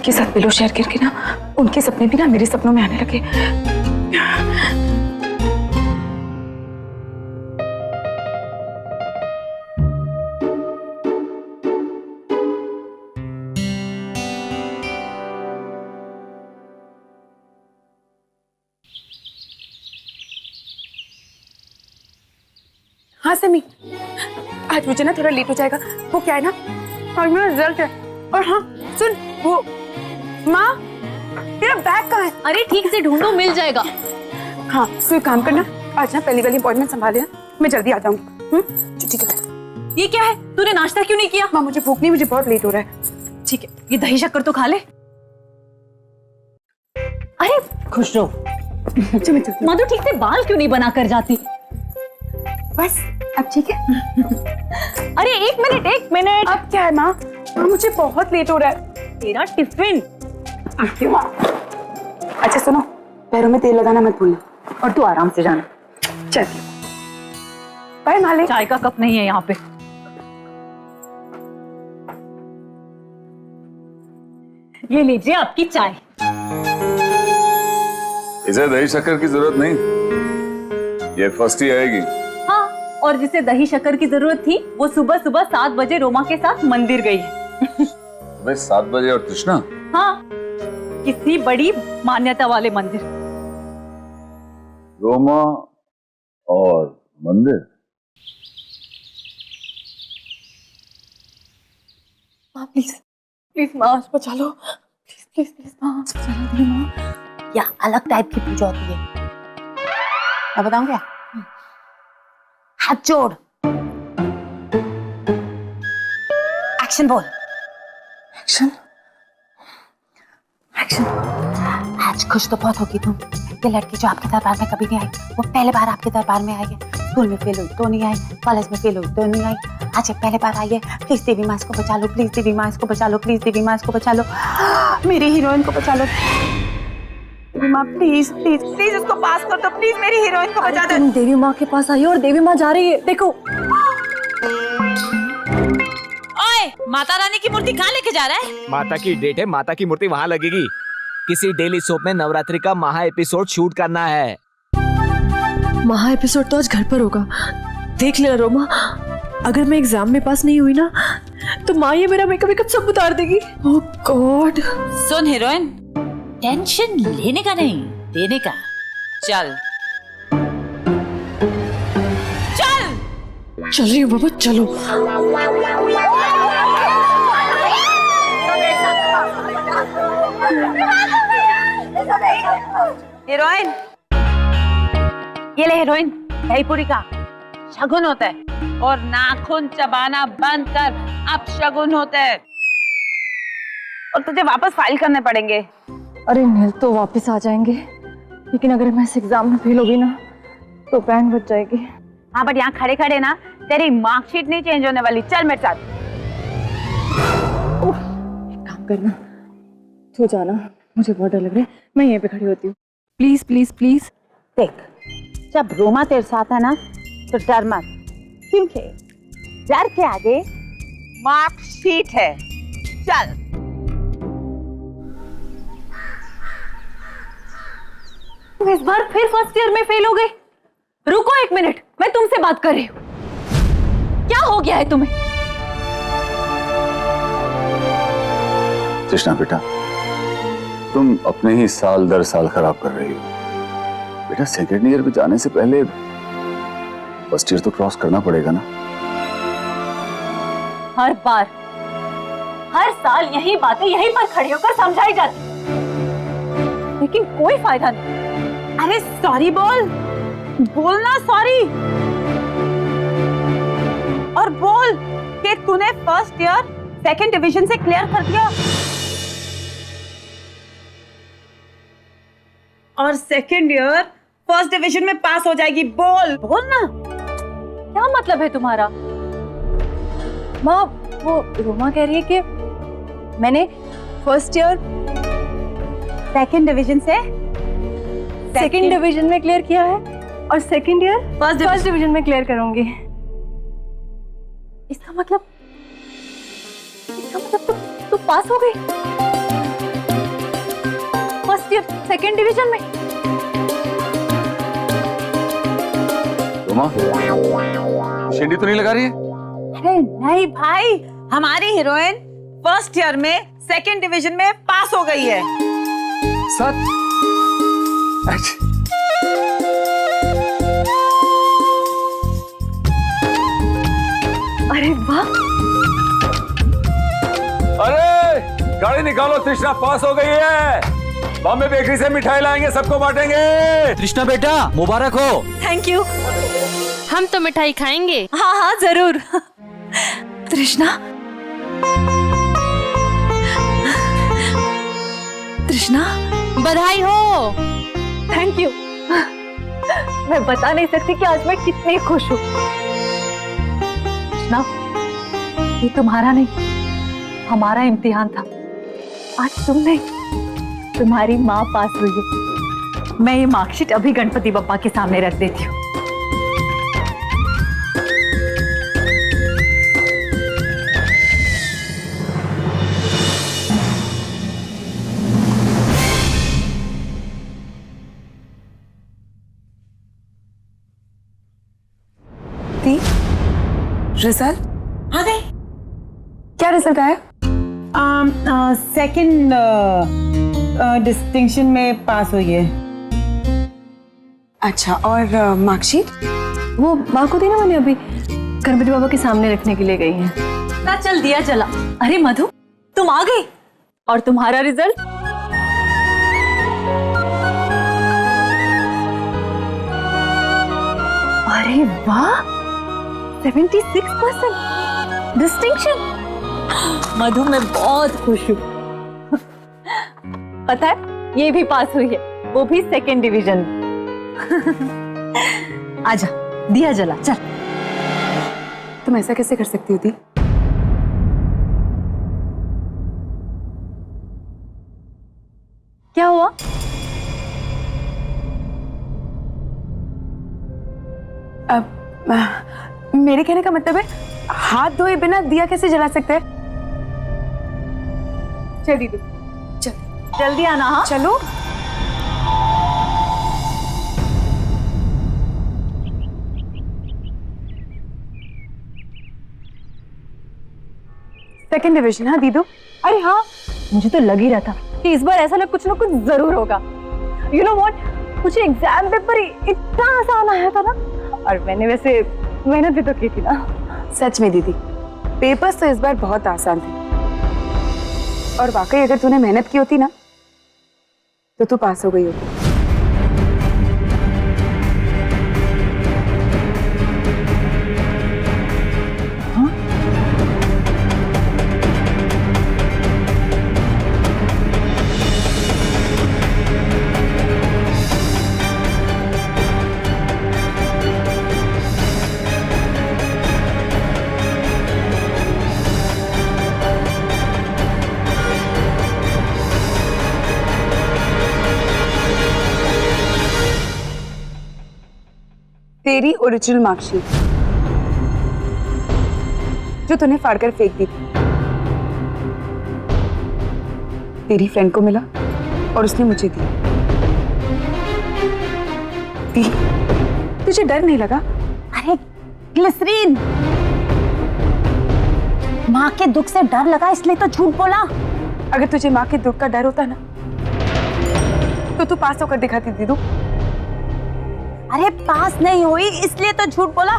उनके साथ pillow share करके ना उनके सपने भी ना मेरे सपनों में आने लगे। हाँ समी, आज मुझे ना थोड़ा लेट हो जाएगा। वो क्या है ना, आज मेरा रिजल्ट है। और हाँ सुन, वो माँ तेरा बैग कहाँ है? अरे ठीक से ढूंढो, मिल जाएगा। हाँ तो एक काम करना, आज ना पहली वाली अपॉइंटमेंट संभाले ना, मैं जल्दी आ जाऊंगी। ठीक है। ये क्या है, तूने नाश्ता क्यों नहीं किया? माँ मुझे भूख नहीं, मुझे बहुत लेट हो रहा है। ठीक है, ये दही शक्कर तो खा ले। अरे खुश रहो। मधु ठीक से बाल क्यों नहीं बना कर जाती? बस अब ठीक है। अरे एक मिनट। अब क्या है माँ? माँ मुझे बहुत लेट हो रहा है। तेरा टिफिन। आती हूँ। अच्छा सुनो, पैरों में तेल लगाना मत भूलना और तू आराम से जाना। चल बाय माले। चाय का कप नहीं है यहाँ पे। ये लीजिए आपकी चाय। इसे दही शक्कर की जरूरत नहीं, ये फर्स्ट ही आएगी। हाँ, और जिसे दही शक्कर की जरूरत थी वो सुबह 7 बजे रोमा के साथ मंदिर गई है। सुबह 7 बजे और तृष्णा? हाँ, किसी बड़ी मान्यता वाले मंदिर। रोमा और मंदिर? माँ प्लीज माँ आज बचा लो। प्लीज माँ आज बचा लो मेरी माँ। या अलग टाइप की पूजा होती है। मैं बताऊँ क्या? हाथ जोड़। एक्शन बोल। एक्शन। आज खुश तो बहुत होगी तुम। ये लड़की जो आपके दरबार में कभी नहीं आई, वो पहले बार आपके दरबार में आई है। स्कूल में फेल हुई तो नहीं आई, कॉलेज में फेल हुई तो नहीं आई, आज ये पहले बार आई है। प्लीज देवी माँ इसको बचा लो, प्लीज देवी माँ इसको बचा लो, प्लीज देवी माँ इसको बचा लो, मेरी हीरोइन को बचा लो। देवी माँ प्लीज उसको पास कर दो, प्लीज मेरी हीरोइन को बचा दो। तुम देवी माँ के पास आई हो और देवी माँ जा रही है, देखो। ओए, माता रानी की मूर्ति कहाँ लेके जा रहा है? माता की डेट है, माता की मूर्ति वहाँ लगेगी। किसी डेली सोप में नवरात्रि का महा एपिसोड शूट करना है। महा एपिसोड तो आज घर पर होगा। देख लेना रोमा, अगर मैं एग्जाम में पास नहीं हुई ना तो माँ ये मेरा मेकअप सब उतार देगी। ओह गॉड। सुन हीरोइन, टेंशन लेने का नहीं, देने का। चल चल रही हूँ बाबा, चलो। हीरोइन, ये ले हीरोइन, दही पूरी का शगुन होता है और नाखून चबाना बंद कर, अब शगुन होता है और तुझे वापस फाइल करने पड़ेंगे। अरे नील तो वापस आ जाएंगे, लेकिन अगर मैं इस एग्जाम में फेल होगी ना तो बैंड बच जाएगी। हाँ बट यहाँ खड़े खड़े ना तेरी मार्कशीट नहीं चेंज होने वाली। चल मेरे साथ। काम करना, सो जाना, मुझे बहुत डर लग रहा है। मैं यहीं पे खड़ी होती हूँ, प्लीज प्लीज प्लीज। देख, जब रोमा तेरे साथ है ना तो डर मत, क्योंकि डर के आगे मार्कशीट है। चल। तुम इस बार फिर फर्स्ट ईयर में फेल हो गए। रुको एक मिनट, मैं तुमसे बात कर रही हूँ। क्या हो गया है तुम्हें? तृष्णा बेटा, तुम अपने ही साल दर साल खराब कर रही हो। बेटा सेकेंड ईयर में जाने से पहले फर्स्ट ईयर तो क्रॉस करना पड़ेगा ना। हर बार हर साल यही बातें यहीं पर खड़ी होकर समझाई जाती, लेकिन कोई फायदा नहीं। अरे सॉरी बोलना सॉरी, और बोल कि तूने फर्स्ट ईयर सेकंड डिवीजन से क्लियर कर दिया और सेकंड ईयर फर्स्ट डिवीजन में पास हो जाएगी। बोल ना। क्या मतलब है तुम्हारा? माँ वो रोमा कह रही है कि मैंने फर्स्ट ईयर सेकंड डिवीजन से सेकंड डिवीजन में क्लियर किया है और सेकंड ईयर फर्स्ट डिवीजन में क्लियर करूंगी। इसका मतलब तुम पास हो गई। फर्स्ट ईयर सेकंड डिवीजन में। रोमा, शेंडी तो नहीं लगा रही है? अरे नहीं भाई, हमारी हीरोइन फर्स्ट ईयर में सेकंड डिवीजन में पास हो गई है। सच? अच्छा। अरे वाह, अरे गाड़ी निकालो, तृष्णा पास हो गई है। बॉम्बे बेकरी से मिठाई लाएंगे, सबको बांटेंगे। कृष्णा बेटा मुबारक हो। Thank you. हम तो मिठाई खाएंगे। हाँ हाँ जरूर। तृष्णा, तृष्णा बधाई हो। Thank you. मैं बता नहीं सकती कि आज मैं कितनी खुश हूँ। कृष्णा, ये तुम्हारा नहीं, हमारा इम्तिहान था। आज तुम नहीं, तुम्हारी माँ पास हुई है। मैं ये मार्कशीट अभी गणपति बप्पा के सामने रख देती हूँ। रिजल्ट आ गए। क्या रिजल्ट आया? सेकंड डिस्टिंक्शन में पास हुई है। अच्छा, और मार्कशीट? वो माँ को देना, मैंने अभी गणपति बाबा के सामने रखने के लिए गई है ना। चल दिया जला। अरे मधु, तुम आ गई और तुम्हारा रिजल्ट? अरे वाह, 76% डिस्टिंक्शन। मधु, मैं बहुत खुश हूँ। पता है, ये भी पास हुई है, वो भी सेकंड डिवीजन। आजा, दिया जला, चल। तुम ऐसा कैसे कर सकती होती? क्या हुआ? मेरे कहने का मतलब है, हाथ धोए बिना दिया कैसे जला सकते हैं? चल दीदी, चल जल्दी आना। हाँ चलो। Second division? हाँ दीदू। अरे हाँ, मुझे तो लग ही रहा था कि इस बार ऐसा ना कुछ जरूर होगा। यू नो व्हाट, मुझे एग्जाम पेपर इतना आसान आया था ना, और मैंने वैसे मेहनत भी तो की थी ना। सच में दीदी, पेपर्स तो इस बार बहुत आसान थे, और वाकई अगर तूने मेहनत की होती ना तो तू पास हो गई होती। तेरी ओरिजिनल मार्कशीट जो तूने फाड़कर फेंक दी थी, तेरी फ्रेंड को मिला और उसने मुझे दी। तुझे डर नहीं लगा? अरे ग्लिसरीन, माँ के दुख से डर लगा इसलिए तो झूठ बोला। अगर तुझे माँ के दुख का डर होता ना तो तू पास होकर दिखाती दीदू। अरे पास नहीं हुई इसलिए तो झूठ बोला।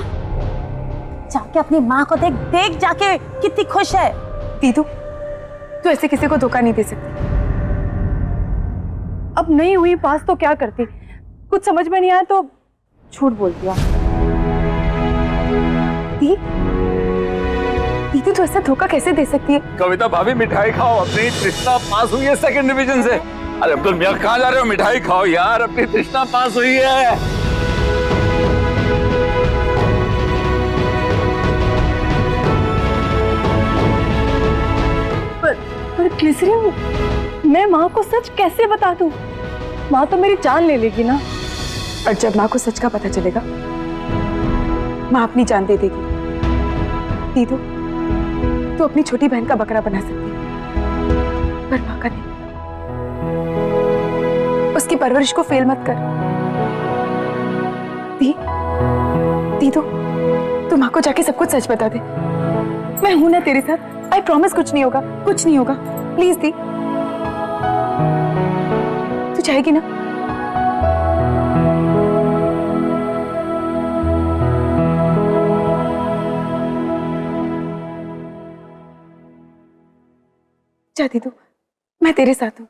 जाके अपनी माँ को देख, देख जाके कितनी खुश है। दीदू, तू ऐसे किसी को धोखा नहीं दे सकती। अब नहीं हुई पास तो क्या करती, कुछ समझ में नहीं आया तो झूठ बोल दिया। दीदी, तू ऐसा धोखा कैसे दे सकती है? कविता भाभी मिठाई खाओ, अपनी तृष्णा पास हुई है सेकंड डिवीजन से। अरे अब्दुल मियां कहाँ जा रहे हो? मिठाई खाओ यार, अपनी तृष्णा पास हुई है। पर ग्लिसरीन, मैं माँ को सच कैसे बता दूं? माँ तो मेरी जान ले लेगी ना। और जब माँ को सच का पता चलेगा, माँ अपनी जान दे देगी। दीदू, तू अपनी छोटी बहन का बकरा बना सकती है, पर माँ का नहीं। उसकी परवरिश को फेल मत कर। दी तो तुम माँ को जाके सब कुछ सच बता दे। मैं हूं ना तेरे साथ। आई प्रॉमिस कुछ नहीं होगा, कुछ नहीं होगा। प्लीज दी, तू चाहेगी ना? चाहती तू, मैं तेरे साथ हूं।